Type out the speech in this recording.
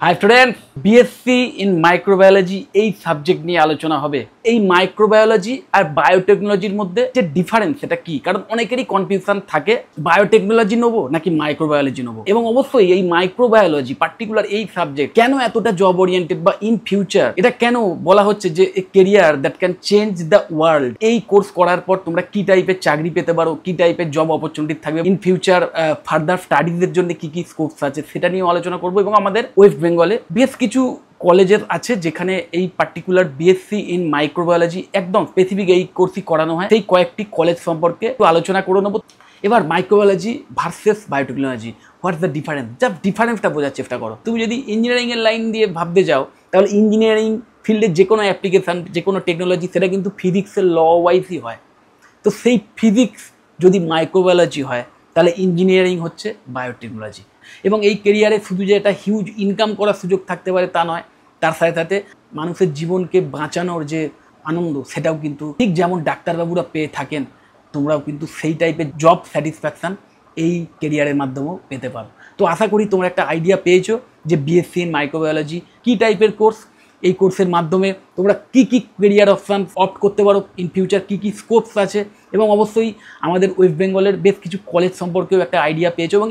High student, BSc in microbiology এই subject নিয়ে আলোচনা হবে। এই মাইক্রোবায়োলজি আর বায়োটেকনোলজির মধ্যে যে ডিফারেন্স সেটা কি, কারণ অনেকেরই কনফিউশন থাকে বায়োটেকনোলজি নেবো নাকি মাইক্রোবায়োলজি নেবো। এবং অবশ্যই এই মাইক্রোবায়োলজি পার্টিকুলার এই সাবজেক্ট কেন এতটা জব ওরিয়েন্টেড বা ইন ফিউচার এটা কেন বলা হচ্ছে যে এ career that can change the world. এই কোর্স করার পর তোমরা কি টাইপের চাকরি পেতে পারো, কি টাইপের জব অপরচুনিটি থাকবে, ইন ফিউচার ফার্দার স্টাডিজের জন্য কি কি স্কোপস আছে সেটা নিয়ে আলোচনা করবো। এবং আমাদের ওয়েস্ট বেঙ্গলে বেশ কিছু কলেজের আছে যেখানে এই পার্টিকুলার বিএসসি ইন মাইক্রোবায়োলজি একদম স্পেসিফিক এই কোর্সই করানো হয়। সেই কয়েকটি কলেজ সম্পর্কে একটু আলোচনা করে নেবো। এবার microbiology versus biotechnology, what's the difference, যা ডিফারেন্সটা বোঝার চেষ্টা করো। তুমি যদি ইঞ্জিনিয়ারিংয়ের লাইন দিয়ে ভাবতে যাও তাহলে ইঞ্জিনিয়ারিং ফিল্ডের যে কোনো অ্যাপ্লিকেশান, যে কোনো টেকনোলজি সেটা কিন্তু ফিজিক্সের ল ওয়াইজই হয়। তো সেই ফিজিক্স যদি মাইক্রোবায়োলজি হয় তাহলে ইঞ্জিনিয়ারিং হচ্ছে বায়োটেকনোলজি। এবং এই কেরিয়ারে শুধু যে একটা হিউজ ইনকাম করার সুযোগ থাকতে পারে তা নয়, তার সাথে সাথে মানুষের জীবনকে বাঁচানোর যে আনন্দ সেটাও কিন্তু ঠিক যেমন ডাক্তারবাবুরা পেয়ে থাকেন, তোমরাও কিন্তু সেই টাইপের জব স্যাটিসফ্যাকশান এই কেরিয়ারের মাধ্যমেও পেতে পারো। তো আশা করি তোমরা একটা আইডিয়া পেয়েছো যে বিএসসি ইন মাইক্রোবায়োলজি কী টাইপের কোর্স, এই কোর্সের মাধ্যমে তোমরা কী কী কেরিয়ার অপশান অপ্ট করতে পারো, ইন ফিউচার কী কী স্কোপস আছে, এবং অবশ্যই আমাদের ওয়েস্ট বেঙ্গলের বেশ কিছু কলেজ সম্পর্কেও একটা আইডিয়া পেয়েছো। এবং